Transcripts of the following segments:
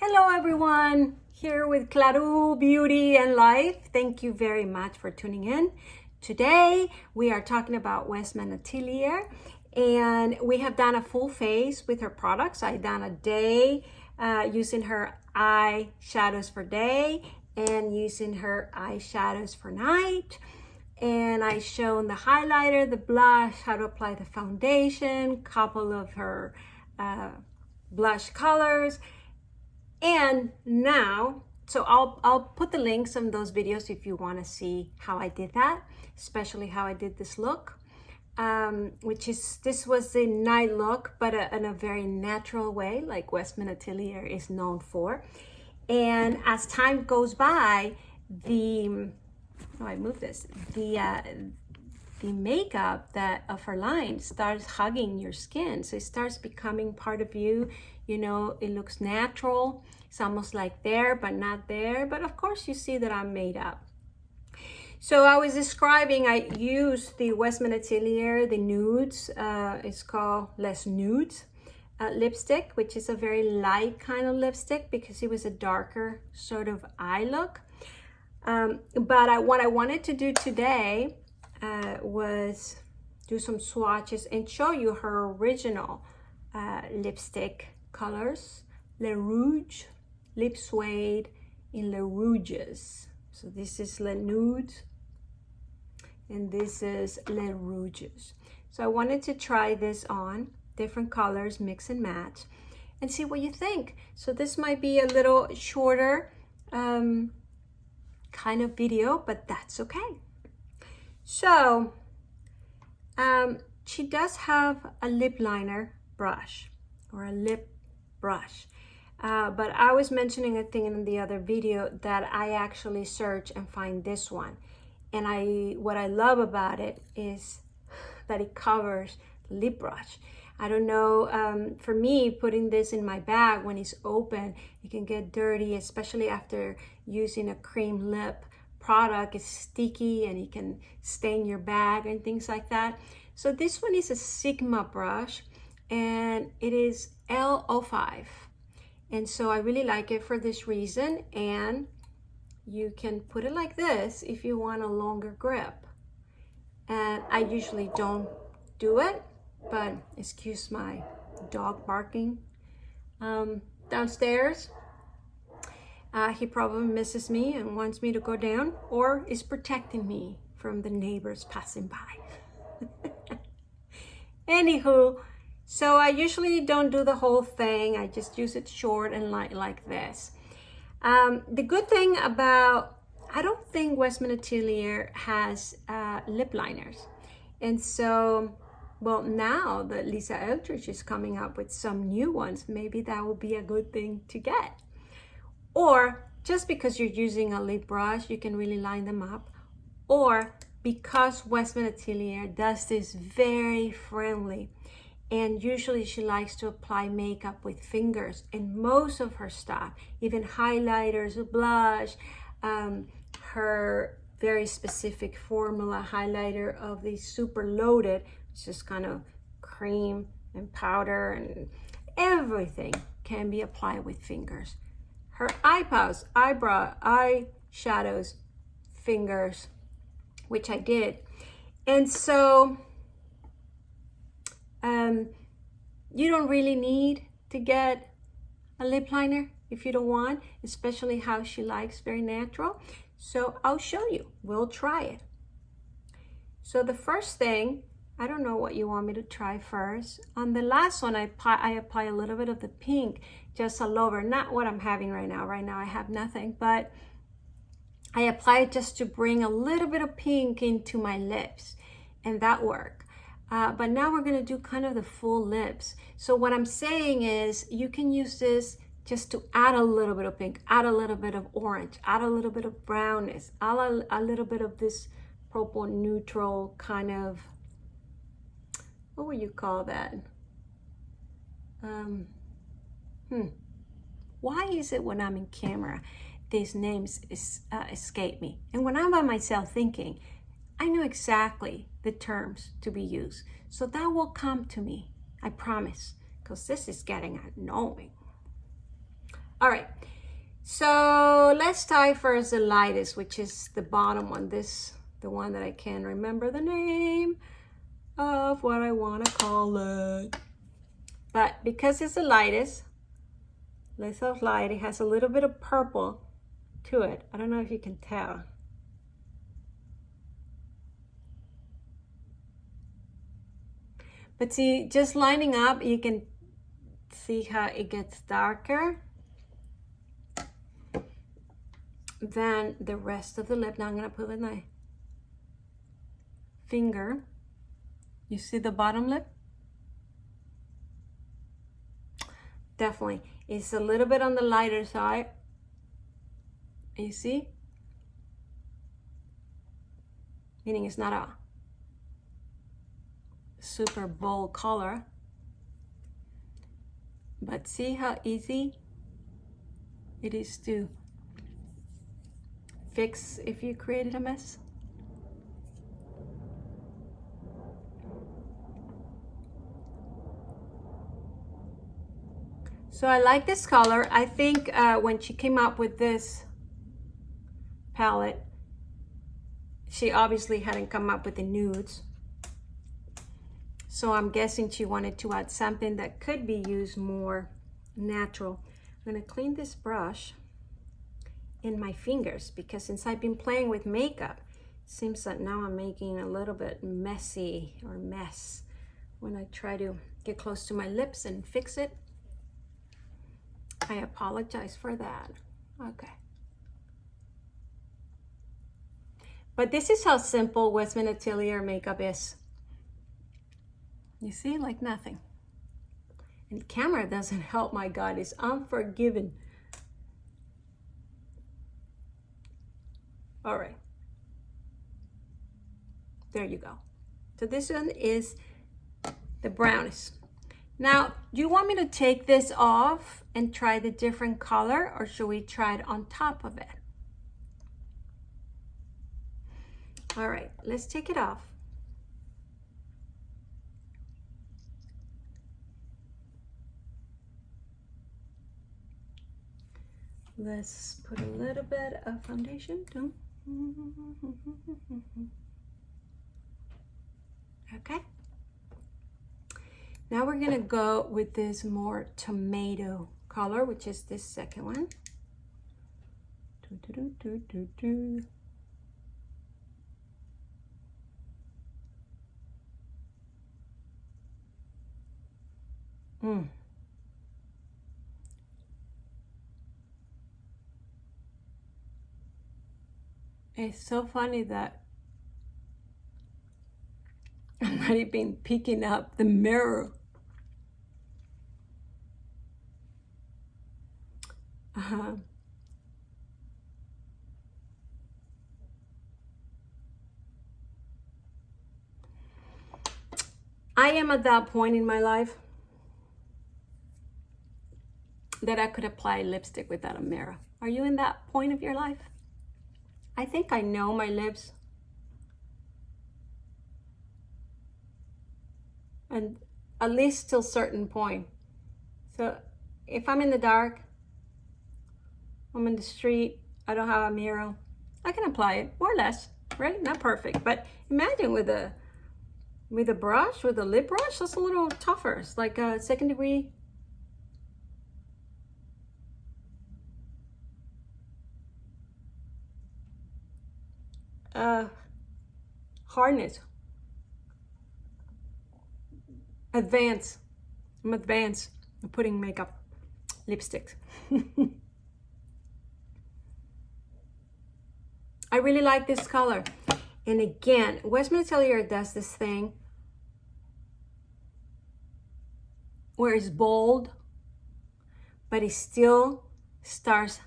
Hello everyone, here with Claru Beauty and Life. Thank you very much for tuning in. Today we are talking about WESTMAN Atelier, and we have done a full face with her products. I done a day using her eyeshadows for day and using her eyeshadows for night. And I shown the highlighter, the blush, how to apply the foundation, couple of her blush colors. And now, so I'll put the links on those videos if you want to see how I did that, especially how I did this look, this was a night look, but in a very natural way, like WESTMAN Atelier is known for. And as time goes by, the makeup of her line starts hugging your skin, so it starts becoming part of you. You know, it looks natural. It's almost like there, but not there. But of course, you see that I'm made up. So I was describing, I used the WESTMAN Atelier, the Nuits. It's called Les Nudes lipstick, which is a very light kind of lipstick because it was a darker sort of eye look. But what I wanted to do today was do some swatches and show you her original lipstick colors, Le Rouge, Lip Suede, and Le Rouges. So this is Le Nudes, and this is Le Rouges. So I wanted to try this on, different colors, mix and match, and see what you think. So this might be a little shorter kind of video, but that's okay. So she does have a lip liner brush or a lip brush, but I was mentioning, I think in the other video, that I actually search and find this one, and what I love about it is that it covers the lip brush. I don't know, for me, putting this in my bag when it's open, it can get dirty, especially after using a cream lip product. It's sticky and it can stain your bag and things like that. So this one is a Sigma brush, and it is L05, and so I really like it for this reason. And you can put it like this if you want a longer grip, and I usually don't do it, but excuse my dog barking downstairs. He probably misses me and wants me to go down, or is protecting me from the neighbors passing by. Anywho, so I usually don't do the whole thing. I just use it short and light like this. The good thing about, I don't think WESTMAN Atelier has lip liners. And so, well, now that Lisa Eldridge is coming up with some new ones, maybe that would be a good thing to get. Or just because you're using a lip brush, you can really line them up. Or because WESTMAN Atelier does this very friendly, and usually she likes to apply makeup with fingers, and most of her stuff, even highlighters, blush, her very specific formula highlighter of the super loaded, it's just kind of cream and powder, and everything can be applied with fingers. Her eyeshadows, fingers, which I did. And so you don't really need to get a lip liner if you don't want, especially how she likes very natural. So I'll show you, we'll try it. So the first thing, I don't know what you want me to try first. On the last one, I apply a little bit of the pink, just all over, not what I'm having right now. Right now I have nothing, but I apply it just to bring a little bit of pink into my lips, and that worked. But now we're gonna do kind of the full lips. So what I'm saying is you can use this just to add a little bit of pink, add a little bit of orange, add a little bit of brownness, add a little bit of this purple neutral kind of, what would you call that? Why is it when I'm in camera, these names escape me? And when I'm by myself thinking, I know exactly the terms to be used. So that will come to me, I promise, because this is getting annoying. All right, so let's try first the lightest, which is the bottom one. This, the one that I can't remember the name of what I want to call it. But because it's the lightest, let's have light. It has a little bit of purple to it. I don't know if you can tell. But see, just lining up, you can see how it gets darker than the rest of the lip. Now I'm gonna put with my finger. You see the bottom lip? Definitely. It's a little bit on the lighter side. You see? Meaning it's not a super bold color. But see how easy it is to fix if you created a mess? So I like this color. I think when she came up with this palette, she obviously hadn't come up with the nudes. So I'm guessing she wanted to add something that could be used more natural. I'm gonna clean this brush in my fingers because since I've been playing with makeup, it seems that now I'm making a little bit messy or mess when I try to get close to my lips and fix it. I apologize for that. Okay. But this is how simple WESTMAN Atelier makeup is. You see, like nothing. And the camera doesn't help, my God, it's unforgiving. All right. There you go. So this one is the brownish. Now, do you want me to take this off and try the different color, or should we try it on top of it? All right, let's take it off. Let's put a little bit of foundation. Okay. Now we're gonna go with this more tomato color, which is this second one. It's so funny that I'm not even picking up the mirror. I am at that point in my life that I could apply lipstick without a mirror. Are you in that point of your life? I think I know my lips. And at least till a certain point. So if I'm in the dark, I'm in the street, I don't have a mirror, I can apply it, more or less, right? Not perfect, but imagine with a brush, with a lip brush, that's a little tougher. It's like a second degree. Hardness. Advanced. I'm advanced. I'm putting makeup, lipsticks. I really like this color. And again, WESTMAN Atelier does this thing where it's bold, but it still starts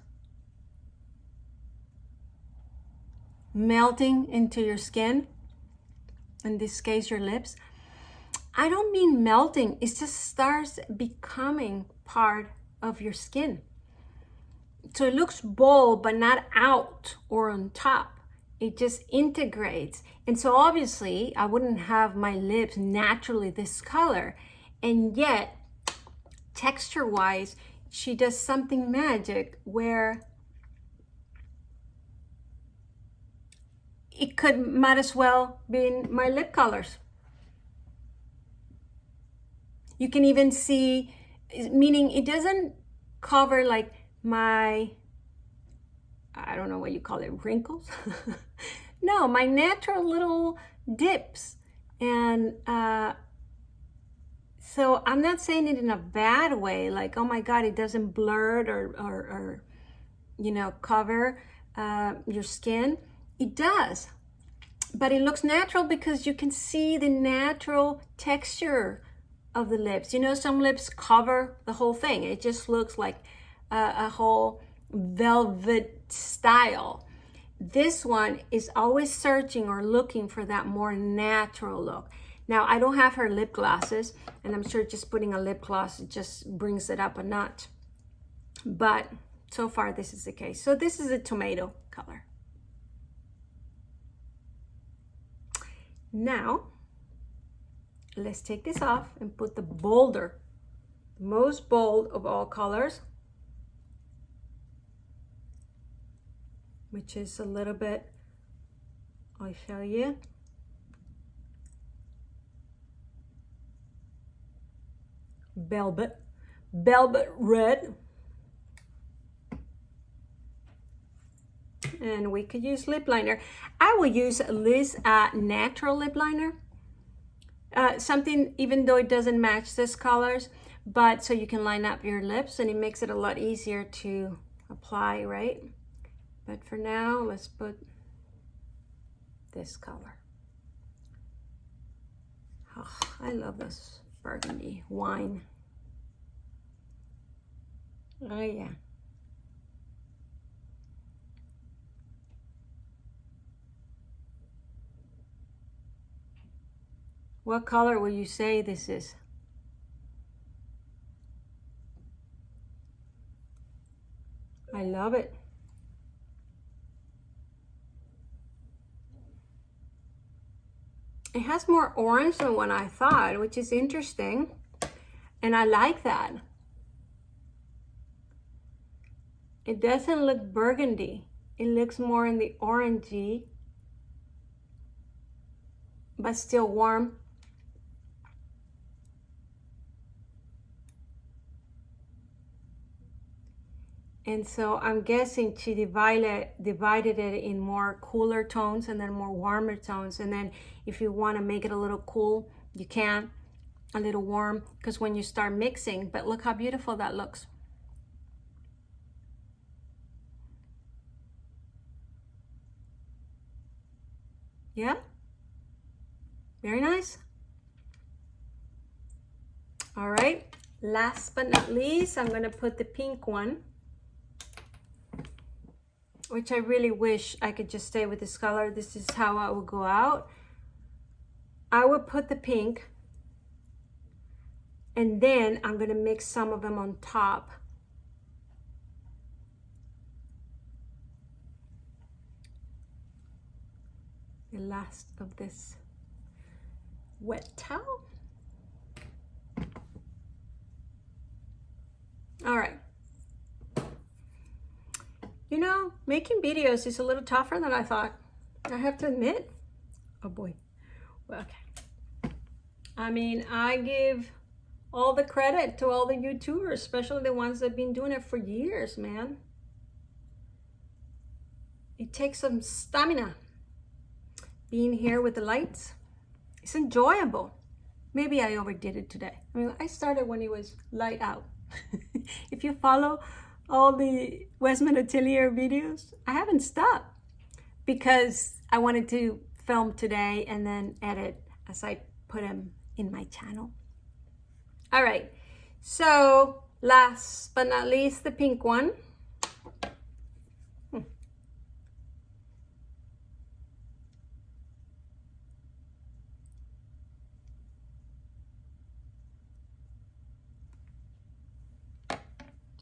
melting into your skin. In this case, your lips. I don't mean melting, it just starts becoming part of your skin. So it looks bold, but not out or on top. It just integrates. And so obviously I wouldn't have my lips naturally this color. And yet, texture-wise, she does something magic where it might as well be in my lip colors. You can even see, meaning it doesn't cover like my, I don't know what you call it, wrinkles? No, my natural little dips. And so I'm not saying it in a bad way, like, oh my God, it doesn't blur or you know, cover your skin. It does, but it looks natural because you can see the natural texture of the lips. You know, some lips cover the whole thing. It just looks like a whole velvet style. This one is always searching or looking for that more natural look. Now, I don't have her lip glosses, and I'm sure just putting a lip gloss just brings it up a notch. But so far, this is the case. So this is a tomato color. Now, let's take this off and put the bolder, most bold of all colors, which is a little bit, I'll show you. Velvet red. And we could use lip liner. I will use this natural lip liner. Something, even though it doesn't match this colors, but so you can line up your lips and it makes it a lot easier to apply, right? But for now, let's put this color. Oh, I love this burgundy wine. Oh yeah. What color will you say this is? I love it. It has more orange than what I thought, which is interesting. And I like that. It doesn't look burgundy. It looks more in the orangey, but still warm. And so I'm guessing she divided it in more cooler tones and then more warmer tones. And then if you want to make it a little cool, you can, a little warm, because when you start mixing, but look how beautiful that looks. Yeah, very nice. All right, last but not least, I'm gonna put the pink one, which I really wish I could just stay with this color. This is how I would go out. I would put the pink, and then I'm gonna mix some of them on top. The last of this wet towel. All right. You know, making videos is a little tougher than I thought. I have to admit. Oh boy. Well, okay. I mean, I give all the credit to all the YouTubers, especially the ones that have been doing it for years, man. It takes some stamina. Being here with the lights, it's enjoyable. Maybe I overdid it today. I mean, I started when it was light out. If you follow all the WESTMAN Atelier videos, I haven't stopped because I wanted to film today and then edit as I put them in my channel. All right, so last but not least, the pink one.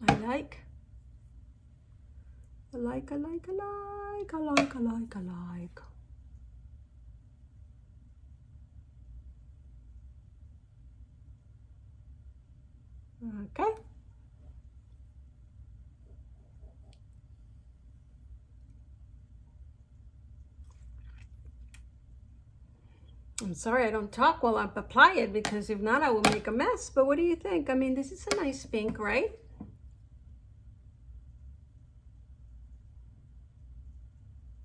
I like. Okay. I'm sorry I don't talk while I apply it, because if not I will make a mess. But what do you think? I mean, this is a nice pink, right?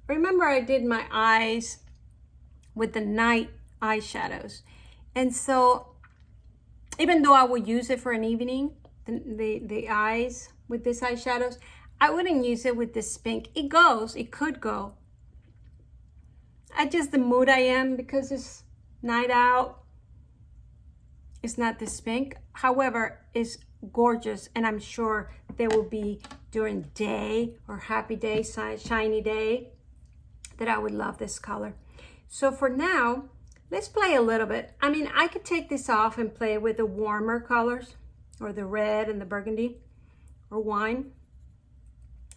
Remember, I did my eyes with the night eyeshadows, and so even though I would use it for an evening, the eyes with these eyeshadows, I wouldn't use it with this pink. It goes, it could go. I just, the mood I am, because it's night out, it's not this pink. However, it's gorgeous, and I'm sure there will be during day or happy day, shiny day, that I would love this color. So for now, let's play a little bit. I mean, I could take this off and play with the warmer colors, or the red and the burgundy or wine.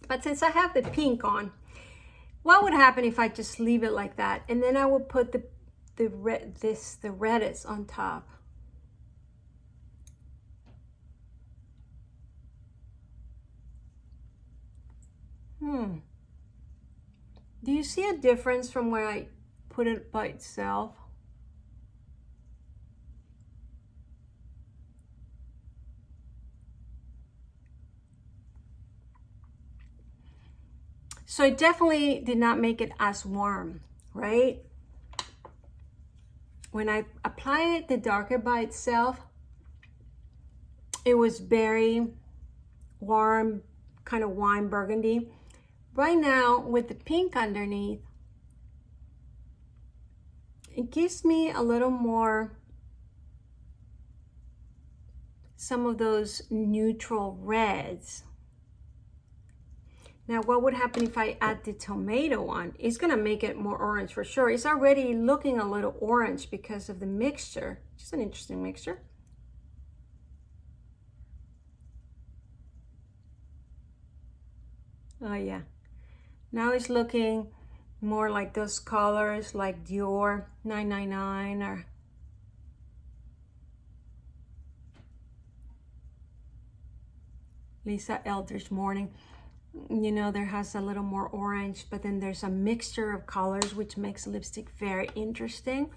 But since I have the pink on, what would happen if I just leave it like that? And then I would put the reddest on top. Do you see a difference from where I put it by itself? So it definitely did not make it as warm, right? When I applied the darker by itself, it was very warm, kind of wine burgundy. Right now, with the pink underneath, it gives me a little more, some of those neutral reds. Now, what would happen if I add the tomato one? It's gonna make it more orange for sure. It's already looking a little orange because of the mixture. Just an interesting mixture. Oh yeah. Now it's looking more like those colors like Dior 999 or Lisa Eldridge Morning. You know, there has a little more orange, but then there's a mixture of colors, which makes lipstick very interesting.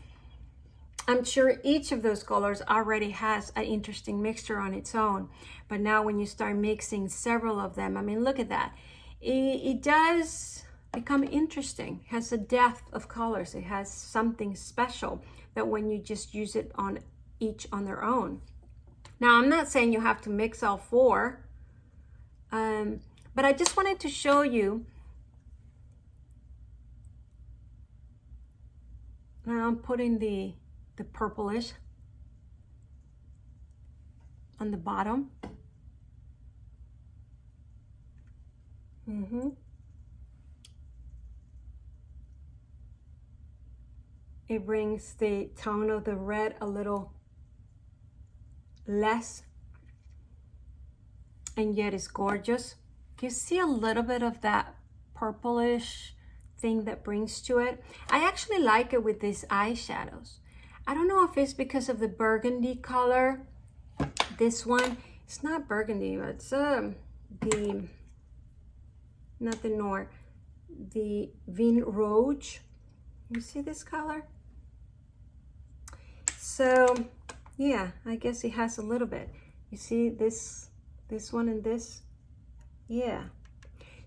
I'm sure each of those colors already has an interesting mixture on its own, but now when you start mixing several of them, I mean, look at that. It does become interesting. It has a depth of colors. It has something special that when you just use it on each on their own. Now, I'm not saying you have to mix all four, but I just wanted to show you. Now I'm putting the purplish on the bottom. It brings the tone of the red a little less, and yet it's gorgeous. You see a little bit of that purplish thing that brings to it. I actually like it with these eyeshadows. I don't know if it's because of the burgundy color. This one, it's not burgundy, but it's not the Noir, the Vin Rouge. You see this color? So yeah, I guess it has a little bit. You see this one and this? Yeah.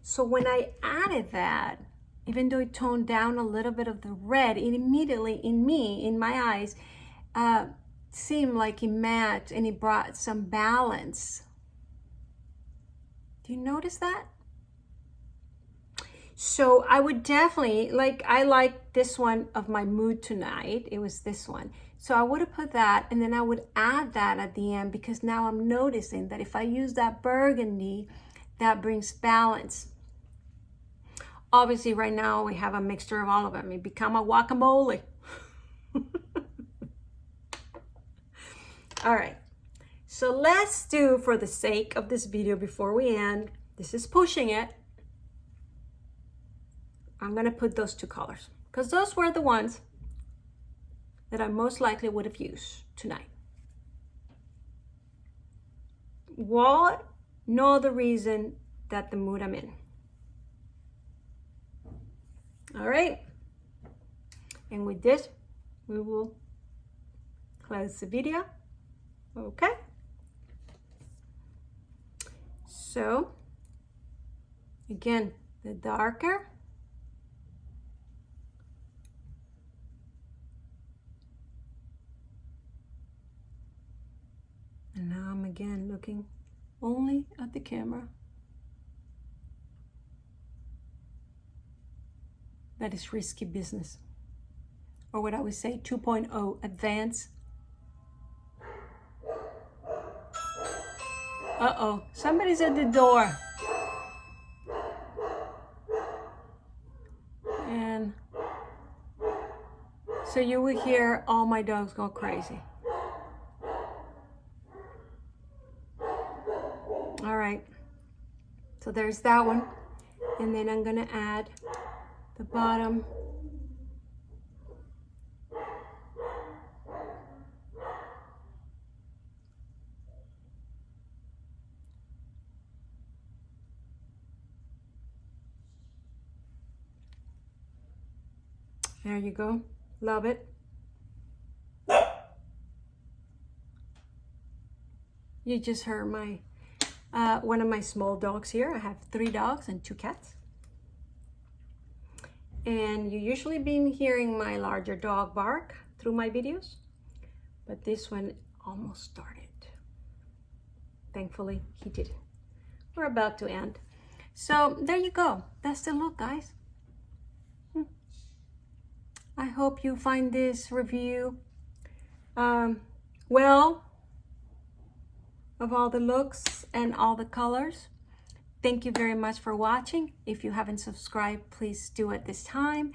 So when I added that, even though it toned down a little bit of the red, it immediately, in my eyes, seemed like it matched and it brought some balance. Do you notice that? So I would definitely, I like this one of my mood tonight. It was this one. So I would have put that, and then I would add that at the end, because now I'm noticing that if I use that burgundy, that brings balance. Obviously, right now we have a mixture of all of them. It become a guacamole. All right. So let's do, for the sake of this video, before we end, this is pushing it. I'm gonna put those two colors, because those were the ones that I most likely would have used tonight. What? No other reason that the mood I'm in. All right. And with this, we will close the video. Okay. So again, the darker. And now I'm again looking only at the camera. That is risky business. Or what I would say 2.0 advanced. Uh-oh, somebody's at the door. And so you will hear all my dogs go crazy. All right, so there's that one. And then I'm gonna add the bottom. There you go, love it. You just heard my one of my small dogs here. I have 3 dogs and 2 cats. And you usually been hearing my larger dog bark through my videos, but this one almost started. Thankfully, he didn't. We're about to end. So there you go. That's the look, guys. I hope you find this review well, of all the looks and all the colors. Thank you very much for watching. If you haven't subscribed, please do it this time.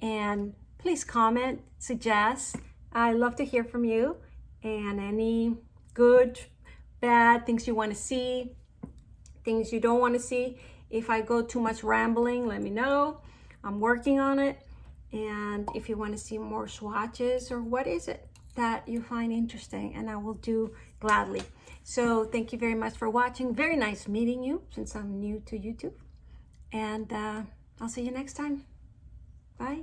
And please comment, suggest. I love to hear from you. And any good, bad things you want to see, things you don't want to see. If I go too much rambling, let me know. I'm working on it. And if you want to see more swatches or what is it that you find interesting, and I will do gladly. So thank you very much for watching. Very nice meeting you since I'm new to YouTube. And I'll see you next time. Bye.